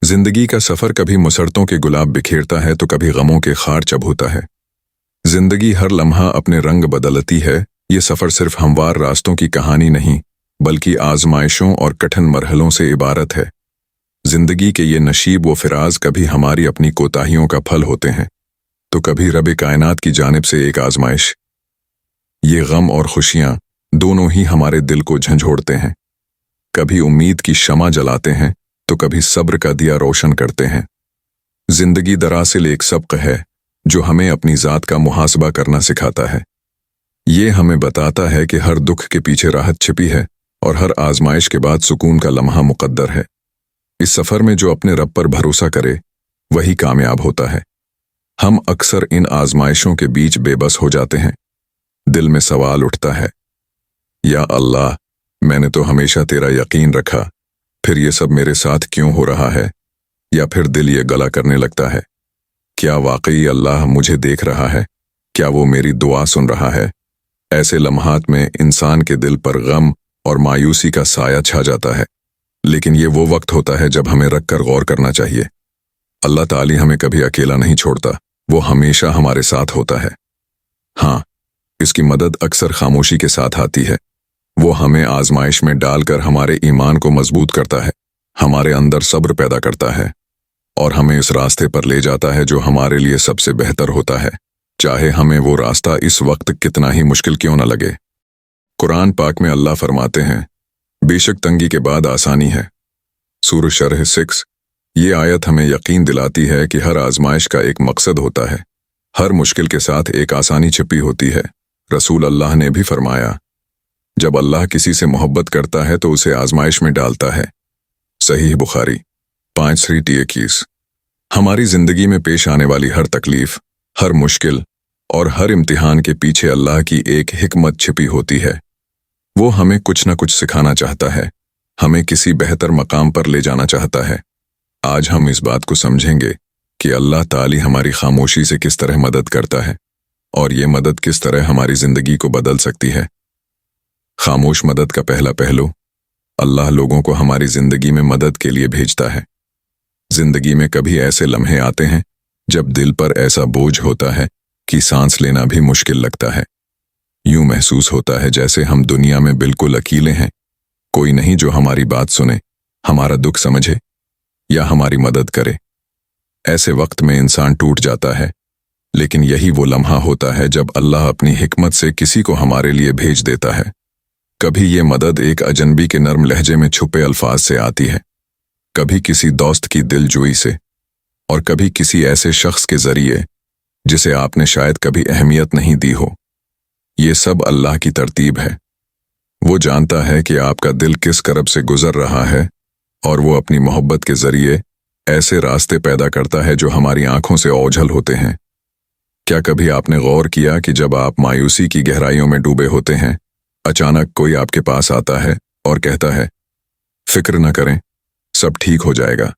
जिंदगी का सफर कभी मुसरतों के गुलाब बिखेरता है तो कभी गमों के खार चबूता है। जिंदगी हर लम्हा अपने रंग बदलती है। ये सफर सिर्फ हमवार रास्तों की कहानी नहीं, बल्कि आजमाइशों और कठिन मरहलों से इबारत है। जिंदगी के ये नशीब व फिराज कभी हमारी अपनी कोताहियों का फल होते हैं, तो कभी रब कायनात की जानिब से एक आजमाइश। ये गम और खुशियां दोनों ही हमारे दिल को झंझोड़ते हैं। कभी उम्मीद की शमा जलाते हैं तो कभी सब्र का दिया रोशन करते हैं। जिंदगी दरअसल एक सबक है जो हमें अपनी जात का मुहासबा करना सिखाता है। ये हमें बताता है कि हर दुख के पीछे राहत छिपी है और हर आजमाइश के बाद सुकून का लम्हा मुकद्दर है। इस सफर में जो अपने रब पर भरोसा करे वही कामयाब होता है। हम अक्सर इन आजमाइशों के बीच बेबस हो जाते हैं। दिल में सवाल उठता है, या अल्लाह, मैंने तो हमेशा तेरा यकीन रखा, फिर ये सब मेरे साथ क्यों हो रहा है? या फिर दिल ये गला करने लगता है, क्या वाकई अल्लाह मुझे देख रहा है? क्या वो मेरी दुआ सुन रहा है? ऐसे लम्हात में इंसान के दिल पर गम और मायूसी का साया छा जाता है। लेकिन ये वो वक्त होता है जब हमें रख कर गौर करना चाहिए। अल्लाह ताली हमें कभी अकेला नहीं छोड़ता, वो हमेशा हमारे साथ होता है। हाँ, इसकी मदद अक्सर खामोशी के साथ आती है। वो हमें आजमाइश में डालकर हमारे ईमान को मजबूत करता है, हमारे अंदर सब्र पैदा करता है और हमें इस रास्ते पर ले जाता है जो हमारे लिए सबसे बेहतर होता है, चाहे हमें वो रास्ता इस वक्त कितना ही मुश्किल क्यों न लगे। कुरान पाक में अल्लाह फरमाते हैं, बेशक तंगी के बाद आसानी है। सूरह शरह 6। ये आयत हमें यकीन दिलाती है कि हर आजमाइश का एक मकसद होता है। हर मुश्किल के साथ एक आसानी छिपी होती है। रसूल अल्लाह ने भी फरमाया, जब अल्लाह किसी से मोहब्बत करता है तो उसे आजमाइश में डालता है। सहीह बुखारी 5:21। हमारी जिंदगी में पेश आने वाली हर तकलीफ, हर मुश्किल और हर इम्तिहान के पीछे अल्लाह की एक हिकमत छिपी होती है। वो हमें कुछ न कुछ सिखाना चाहता है, हमें किसी बेहतर मकाम पर ले जाना चाहता है। आज हम इस बात को समझेंगे कि अल्लाह ताली हमारी खामोशी से किस तरह मदद करता है और ये मदद किस तरह हमारी जिंदगी को बदल सकती है। खामोश मदद का पहला पहलू, अल्लाह लोगों को हमारी जिंदगी में मदद के लिए भेजता है। जिंदगी में कभी ऐसे लम्हे आते हैं जब दिल पर ऐसा बोझ होता है कि सांस लेना भी मुश्किल लगता है। यूं महसूस होता है जैसे हम दुनिया में बिल्कुल अकेले हैं, कोई नहीं जो हमारी बात सुने, हमारा दुख समझे या हमारी मदद करे। ऐसे वक्त में इंसान टूट जाता है, लेकिन यही वो लम्हा होता है जब अल्लाह अपनी हिकमत से किसी को हमारे लिए भेज देता है। कभी ये मदद एक अजनबी के नर्म लहजे में छुपे अल्फाज से आती है, कभी किसी दोस्त की दिलजोई से और कभी किसी ऐसे शख्स के जरिए जिसे आपने शायद कभी अहमियत नहीं दी हो। ये सब अल्लाह की तरतीब है। वो जानता है कि आपका दिल किस करब से गुजर रहा है और वो अपनी मोहब्बत के जरिए ऐसे रास्ते पैदा करता है जो हमारी आंखों से ओझल होते हैं। क्या कभी आपने गौर किया कि जब आप मायूसी की गहराइयों में डूबे होते हैं, अचानक कोई आपके पास आता है और कहता है, फिक्र न करें, सब ठीक हो जाएगा।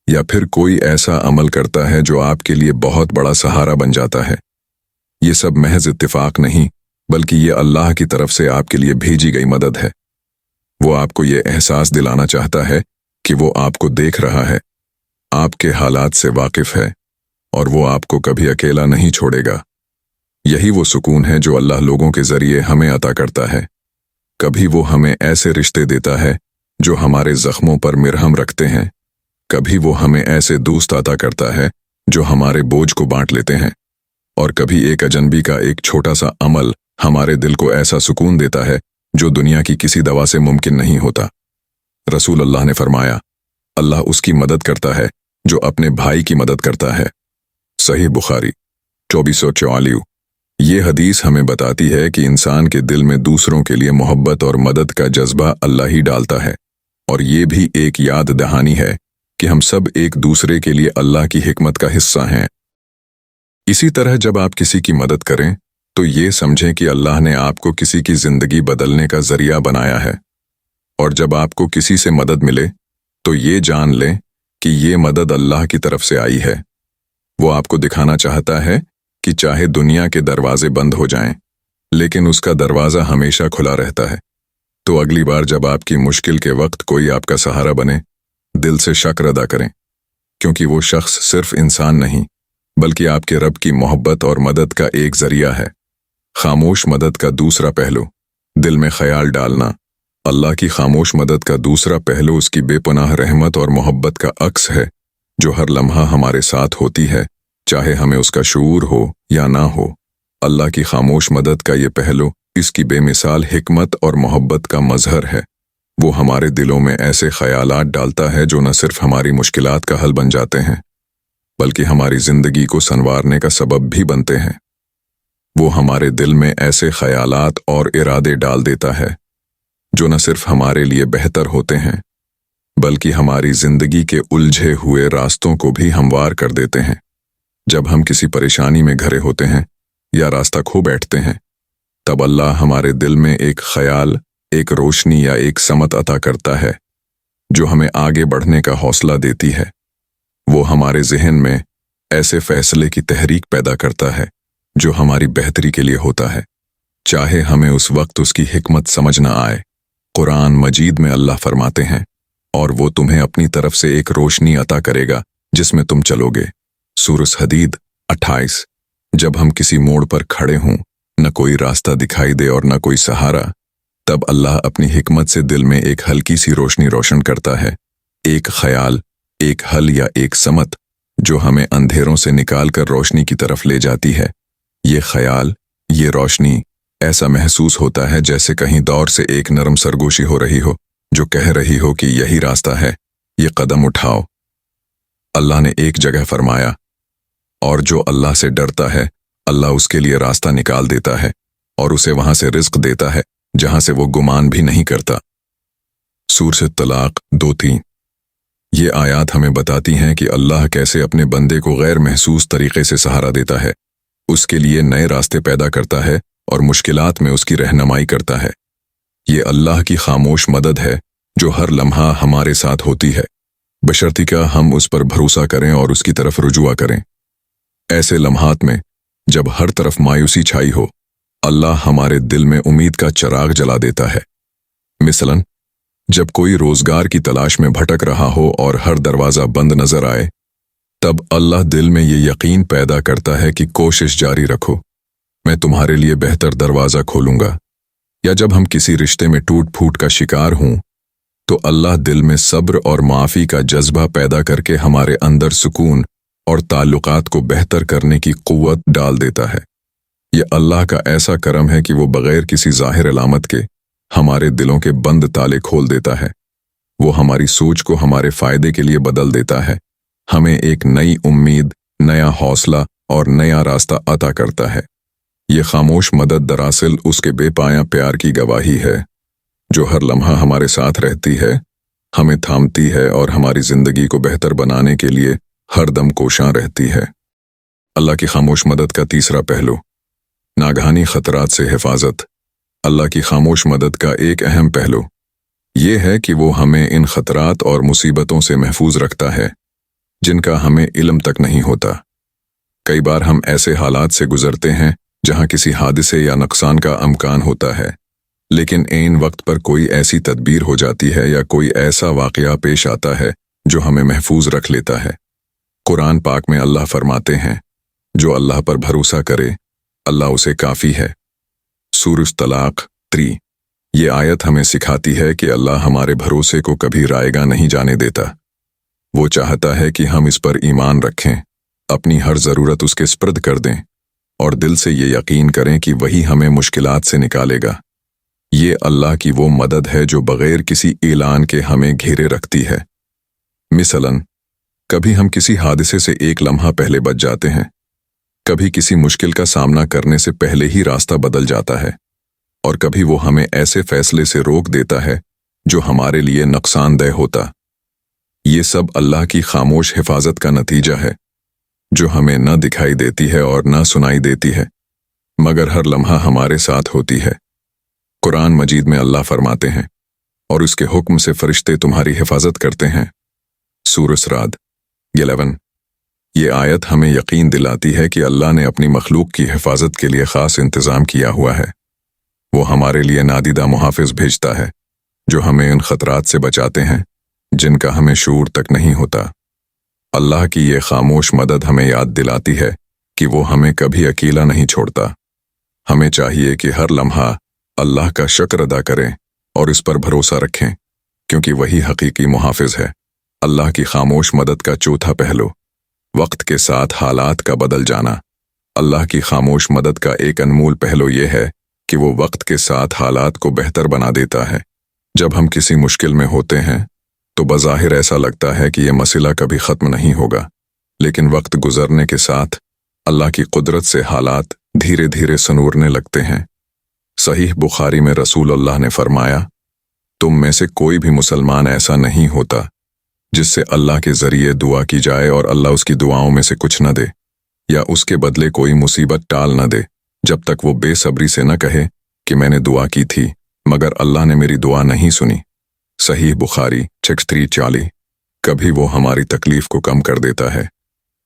या फिर कोई ऐसा अमल करता है जो आपके लिए बहुत बड़ा सहारा बन जाता है। ये सब महज इत्तेफाक नहीं, बल्कि ये अल्लाह की तरफ से आपके लिए भेजी गई मदद है। वो आपको ये एहसास दिलाना चाहता है कि वो आपको देख रहा है, आपके हालात से वाकिफ है और वो आपको कभी अकेला नहीं छोड़ेगा। यही वो सुकून है जो अल्लाह लोगों के जरिए हमें अता करता है। कभी वो हमें ऐसे रिश्ते देता है जो हमारे जख्मों पर मिरहम रखते हैं, कभी वो हमें ऐसे दोस्त अता करता है जो हमारे बोझ को बांट लेते हैं, और कभी एक अजनबी का एक छोटा सा अमल हमारे दिल को ऐसा सुकून देता है जो दुनिया की किसी दवा से मुमकिन नहीं होता। रसूल अल्लाह ने फरमाया, अल्लाह उसकी मदद करता है जो अपने भाई की मदद करता है। सही बुखारी 2444। ये हदीस हमें बताती है कि इंसान के दिल में दूसरों के लिए मोहब्बत और मदद का जज्बा अल्लाह ही डालता है, और ये भी एक याद दहानी है कि हम सब एक दूसरे के लिए अल्लाह की हिकमत का हिस्सा हैं। इसी तरह जब आप किसी की मदद करें तो ये समझें कि अल्लाह ने आपको किसी की जिंदगी बदलने का जरिया बनाया है, और जब आपको किसी से मदद मिले तो ये जान लें कि ये मदद अल्लाह की तरफ से आई है। वो आपको दिखाना चाहता है कि चाहे दुनिया के दरवाजे बंद हो जाएं, लेकिन उसका दरवाज़ा हमेशा खुला रहता है। तो अगली बार जब आपकी मुश्किल के वक्त कोई आपका सहारा बने, दिल से शुक्र अदा करें क्योंकि वो शख्स सिर्फ इंसान नहीं बल्कि आपके रब की मोहब्बत और मदद का एक जरिया है। खामोश मदद का दूसरा पहलू, दिल में ख्याल डालना। अल्लाह की खामोश मदद का दूसरा पहलू उसकी बेपनाह रहमत और मोहब्बत का अक्स है, जो हर लम्हा हमारे साथ होती है, चाहे हमें उसका शऊर हो या ना हो। अल्लाह की खामोश मदद का ये पहलू इसकी बेमिसाल हिकमत और मोहब्बत का मजहर है। वो हमारे दिलों में ऐसे ख्यालात डालता है जो न सिर्फ हमारी मुश्किलात का हल बन जाते हैं बल्कि हमारी जिंदगी को संवारने का सबब भी बनते हैं। वो हमारे दिल में ऐसे ख्यालात और इरादे डाल देता है जो न सिर्फ हमारे लिए बेहतर होते हैं बल्कि हमारी जिंदगी के उलझे हुए रास्तों को भी हमवार कर देते हैं। जब हम किसी परेशानी में घिरे होते हैं या रास्ता खो बैठते हैं, तब अल्लाह हमारे दिल में एक ख्याल, एक रोशनी या एक समत अता करता है जो हमें आगे बढ़ने का हौसला देती है। वो हमारे जहन में ऐसे फैसले की तहरीक पैदा करता है जो हमारी बेहतरी के लिए होता है, चाहे हमें उस वक्त उसकी हिकमत समझ न आए। कुरान मजीद में अल्लाह फरमाते हैं, और वो तुम्हें अपनी तरफ से एक रोशनी अता करेगा जिसमें तुम चलोगे। सूरह हदीद 28। जब हम किसी मोड़ पर खड़े हों, न कोई रास्ता दिखाई दे और न कोई सहारा, तब अल्लाह अपनी हिकमत से दिल में एक हल्की सी रोशनी रोशन करता है, एक ख्याल, एक हल या एक समत जो हमें अंधेरों से निकालकर रोशनी की तरफ ले जाती है। ये ख्याल, ये रोशनी ऐसा महसूस होता है जैसे कहीं दौर से एक नरम सरगोशी हो रही हो जो कह रही हो कि यही रास्ता है, ये कदम उठाओ। अल्लाह ने एक जगह फरमाया, और जो अल्लाह से डरता है अल्लाह उसके लिए रास्ता निकाल देता है और उसे वहां से रिज्क देता है जहां से वो गुमान भी नहीं करता। सूरह तलाक 2-3। ये आयात हमें बताती हैं कि अल्लाह कैसे अपने बंदे को गैर महसूस तरीके से सहारा देता है, उसके लिए नए रास्ते पैदा करता है और मुश्किलात में उसकी रहनुमाई करता है। ये अल्लाह की खामोश मदद है जो हर लम्हा हमारे साथ होती है, बशर्तिका हम उस पर भरोसा करें और उसकी तरफ रुजुआ करें। ऐसे लम्हात में जब हर तरफ मायूसी छाई हो, अल्लाह हमारे दिल में उम्मीद का चिराग जला देता है। मिसलन, जब कोई रोजगार की तलाश में भटक रहा हो और हर दरवाजा बंद नजर आए, तब अल्लाह दिल में ये यकीन पैदा करता है कि कोशिश जारी रखो, मैं तुम्हारे लिए बेहतर दरवाजा खोलूंगा। या जब हम किसी रिश्ते में टूट फूट का शिकार हों, तो अल्लाह दिल में सब्र और माफ़ी का जज्बा पैदा करके हमारे अंदर सुकून और ताल्लुकात को बेहतर करने की कुव्वत डाल देता है। ये अल्लाह का ऐसा करम है कि वो बगैर किसी ज़ाहिर अलामत के हमारे दिलों के बंद ताले खोल देता है। वो हमारी सोच को हमारे फ़ायदे के लिए बदल देता है, हमें एक नई उम्मीद, नया हौसला और नया रास्ता अता करता है। ये खामोश मदद दरअसल उसके बेपाया प्यार की गवाही है, जो हर लम्हा हमारे साथ रहती है, हमें थामती है और हमारी ज़िंदगी को बेहतर बनाने के लिए हर दम कोशां रहती है। अल्लाह की खामोश मदद का तीसरा पहलू, नागहानी खतरात से हिफाजत। अल्लाह की खामोश मदद का एक अहम पहलू ये है कि वो हमें इन खतरात और मुसीबतों से महफूज रखता है जिनका हमें इल्म तक नहीं होता। कई बार हम ऐसे हालात से गुजरते हैं जहां किसी हादसे या नुकसान का अमकान होता है, लेकिन ऐन वक्त पर कोई ऐसी तदबीर हो जाती है या कोई ऐसा वाक़या पेश आता है जो हमें महफूज रख लेता है। कुरान पाक में अल्लाह फरमाते हैं, जो अल्लाह पर भरोसा करे अल्लाह उसे काफ़ी है। सूरह तलाक 3। ये आयत हमें सिखाती है कि अल्लाह हमारे भरोसे को कभी रायगा नहीं जाने देता। वो चाहता है कि हम इस पर ईमान रखें, अपनी हर ज़रूरत उसके स्पर्द कर दें और दिल से ये यकीन करें कि वही हमें मुश्किलात से निकालेगा। ये अल्लाह की वो मदद है जो बग़ैर किसी ऐलान के हमें घेरे रखती है। मिसलन, कभी हम किसी हादसे से एक लम्हा पहले बच जाते हैं, कभी किसी मुश्किल का सामना करने से पहले ही रास्ता बदल जाता है, और कभी वो हमें ऐसे फैसले से रोक देता है जो हमारे लिए नुकसानदेह होता। ये सब अल्लाह की खामोश हिफाजत का नतीजा है, जो हमें न दिखाई देती है और न सुनाई देती है, मगर हर लम्हा हमारे साथ होती है। कुरान मजीद में अल्लाह फरमाते हैं, और उसके हुक्म से फरिश्ते तुम्हारी हिफाजत करते हैं। सूरह राद 11। ये आयत हमें यकीन दिलाती है कि अल्लाह ने अपनी मखलूक की हिफाजत के लिए ख़ास इंतज़ाम किया हुआ है। वो हमारे लिए नादीदा मुहाफ़िज़ भेजता है जो हमें उन ख़तरात से बचाते हैं जिनका हमें शऊर तक नहीं होता। अल्लाह की ये खामोश मदद हमें याद दिलाती है कि वो हमें कभी अकेला नहीं छोड़ता। हमें चाहिए कि हर लम्हा अल्लाह का शुक्र अदा करें और इस पर भरोसा रखें, क्योंकि वही हकीकी मुहाफिज है। अल्लाह की खामोश मदद का चौथा पहलू, वक्त के साथ हालात का बदल जाना। अल्लाह की खामोश मदद का एक अनमोल पहलू ये है कि वो वक्त के साथ हालात को बेहतर बना देता है। जब हम किसी मुश्किल में होते हैं तो बज़ाहिर ऐसा लगता है कि ये मसला कभी ख़त्म नहीं होगा, लेकिन वक्त गुजरने के साथ अल्लाह की कुदरत से हालात धीरे धीरे सनूरने लगते हैं। सहीह बुखारी में रसूल अल्लाह ने फरमाया, तुम में से कोई भी मुसलमान ऐसा नहीं होता जिससे अल्लाह के ज़रिए दुआ की जाए और अल्लाह उसकी दुआओं में से कुछ न दे या उसके बदले कोई मुसीबत टाल न दे, जब तक वो बेसब्री से न कहे कि मैंने दुआ की थी मगर अल्लाह ने मेरी दुआ नहीं सुनी। सहीह बुखारी 6340। कभी वो हमारी तकलीफ को कम कर देता है,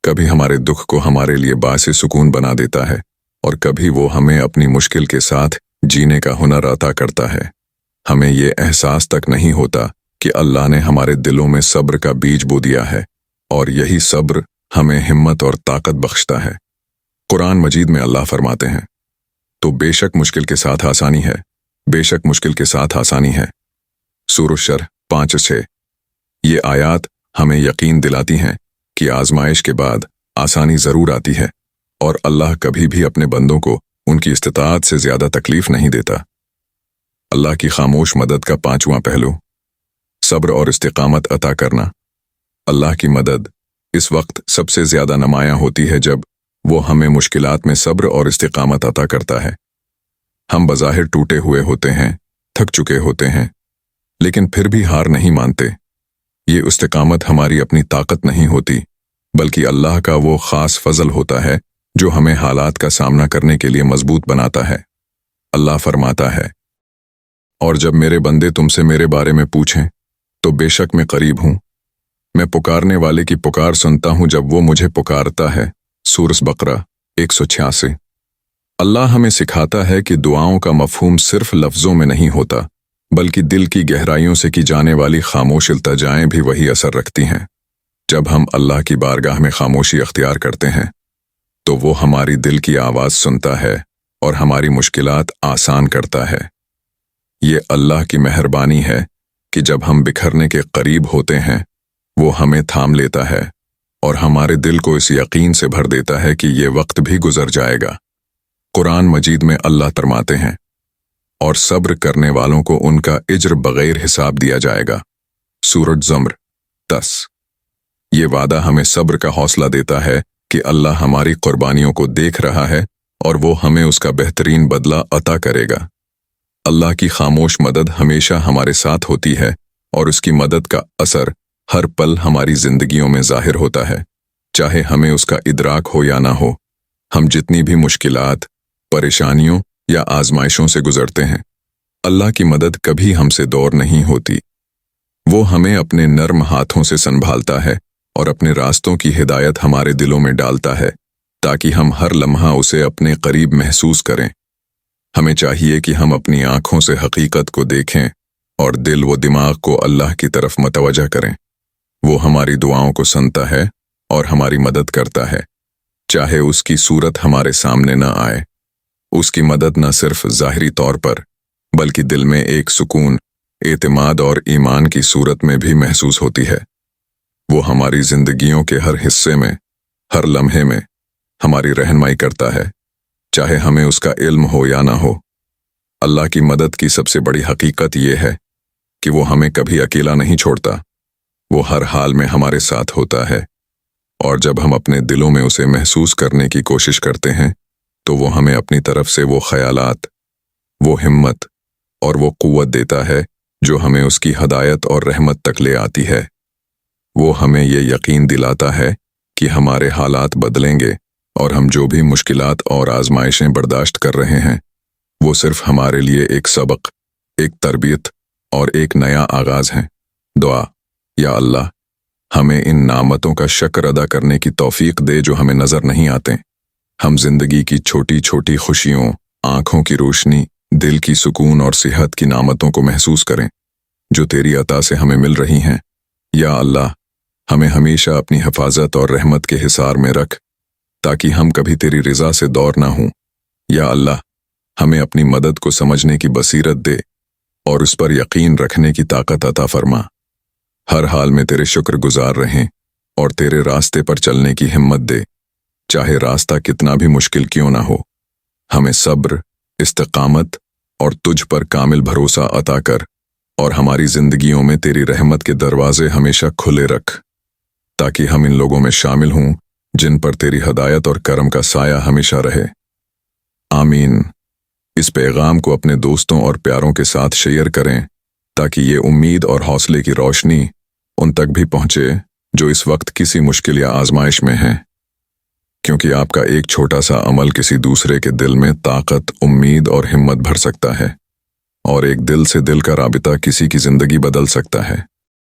कभी हमारे दुख को हमारे लिए बासे सुकून बना देता है और कभी वो हमें अपनी मुश्किल के साथ जीने का हुनर अता करता है। हमें ये एहसास तक नहीं होता कि अल्लाह ने हमारे दिलों में सब्र का बीज बो दिया है और यही सब्र हमें हिम्मत और ताकत बख्शता है। कुरान मजीद में अल्लाह फरमाते हैं, तो बेशक मुश्किल के साथ आसानी है, बेशक मुश्किल के साथ आसानी है। सूरह शरह 5:6। ये आयात हमें यकीन दिलाती हैं कि आजमाइश के बाद आसानी ज़रूर आती है और अल्लाह कभी भी अपने बंदों को उनकी इस्तिताअत से ज़्यादा तकलीफ नहीं देता। अल्लाह की खामोश मदद का पांचवां पहलू, सब्र और इस्तिकामत अता करना। अल्लाह की मदद इस वक्त सबसे ज़्यादा नुमायां होती है जब वो हमें मुश्किलात में सब्र और इस्तिकामत अता करता है। हम बज़ाहिर टूटे हुए होते हैं, थक चुके होते हैं, लेकिन फिर भी हार नहीं मानते। ये इस्तिकामत हमारी अपनी ताकत नहीं होती, बल्कि अल्लाह का वो ख़ास फजल होता है जो हमें हालात का सामना करने के लिए मजबूत बनाता है। अल्लाह फरमाता है, और जब मेरे बंदे तुमसे मेरे बारे में पूछें तो बेशक मैं करीब हूँ, मैं पुकारने वाले की पुकार सुनता हूँ जब वो मुझे पुकारता है। सूरह बकरा 186। अल्लाह हमें सिखाता है कि दुआओं का मफहूम सिर्फ लफ्ज़ों में नहीं होता, बल्कि दिल की गहराइयों से की जाने वाली खामोश इल्तिजाएं भी वही असर रखती हैं। जब हम अल्लाह की बारगाह में खामोशी अख्तियार करते हैं तो वो हमारी दिल की आवाज़ सुनता है और हमारी मुश्किलात आसान करता है। ये अल्लाह की मेहरबानी है कि जब हम बिखरने के करीब होते हैं वो हमें थाम लेता है और हमारे दिल को इस यकीन से भर देता है कि ये वक्त भी गुजर जाएगा। कुरान मजीद में अल्लाह फरमाते हैं, और सब्र करने वालों को उनका इज्र बगैर हिसाब दिया जाएगा। सूरह ज़ुमर 10। ये वादा हमें सब्र का हौसला देता है कि अल्लाह हमारी कुर्बानियों को देख रहा है और वो हमें उसका बेहतरीन बदला अता करेगा। अल्लाह की खामोश मदद हमेशा हमारे साथ होती है और उसकी मदद का असर हर पल हमारी जिंदगियों में जाहिर होता है, चाहे हमें उसका इदराक हो या ना हो। हम जितनी भी मुश्किलात, परेशानियों या आजमाइशों से गुजरते हैं, अल्लाह की मदद कभी हमसे दूर नहीं होती। वो हमें अपने नर्म हाथों से संभालता है और अपने रास्तों की हिदायत हमारे दिलों में डालता है ताकि हम हर लम्हा उसे अपने करीब महसूस करें। हमें चाहिए कि हम अपनी आंखों से हकीकत को देखें और दिल व दिमाग को अल्लाह की तरफ मतवज्जा करें। वो हमारी दुआओं को सुनता है और हमारी मदद करता है, चाहे उसकी सूरत हमारे सामने न आए। उसकी मदद न सिर्फ ज़ाहिरी तौर पर बल्कि दिल में एक सुकून, एतमाद और ईमान की सूरत में भी महसूस होती है। वो हमारी जिंदगियों के हर हिस्से में, हर लम्हे में हमारी रहनुमाई करता है, चाहे हमें उसका इल्म हो या ना हो। अल्लाह की मदद की सबसे बड़ी हकीकत ये है कि वो हमें कभी अकेला नहीं छोड़ता। वो हर हाल में हमारे साथ होता है और जब हम अपने दिलों में उसे महसूस करने की कोशिश करते हैं तो वो हमें अपनी तरफ से वो ख्यालात, वो हिम्मत और वो कुव्वत देता है जो हमें उसकी हदायत और रहमत तक ले आती है। वो हमें ये यकीन दिलाता है कि हमारे हालात बदलेंगे और हम जो भी मुश्किलात और आजमाइशें बर्दाश्त कर रहे हैं वो सिर्फ हमारे लिए एक सबक, एक तरबियत और एक नया आगाज है। दुआ, या अल्लाह हमें इन नामतों का शुक्र अदा करने की तौफीक दे जो हमें नजर नहीं आते। हम जिंदगी की छोटी छोटी खुशियों, आंखों की रोशनी, दिल की सुकून और सेहत की नामतों को महसूस करें जो तेरी अता से हमें मिल रही हैं। या अल्लाह हमें हमेशा अपनी हिफाजत और रहमत के हिसार में रख, ताकि हम कभी तेरी रज़ा से दौर ना हों। या अल्लाह, हमें अपनी मदद को समझने की बसीरत दे और उस पर यकीन रखने की ताकत अता फरमा। हर हाल में तेरे शुक्र गुजार रहें और तेरे रास्ते पर चलने की हिम्मत दे, चाहे रास्ता कितना भी मुश्किल क्यों ना हो। हमें सब्र, इस्तिकामत और तुझ पर कामिल भरोसा अता कर और हमारी जिंदगियों में तेरी रहमत के दरवाजे हमेशा खुले रख, ताकि हम इन लोगों में शामिल हों जिन पर तेरी हदायत और करम का साया हमेशा रहे। आमीन। इस पैगाम को अपने दोस्तों और प्यारों के साथ शेयर करें, ताकि ये उम्मीद और हौसले की रोशनी उन तक भी पहुंचे जो इस वक्त किसी मुश्किल या आजमाइश में हैं। क्योंकि आपका एक छोटा सा अमल किसी दूसरे के दिल में ताकत, उम्मीद और हिम्मत भर सकता है, और एक दिल से दिल का राबिता किसी की जिंदगी बदल सकता है।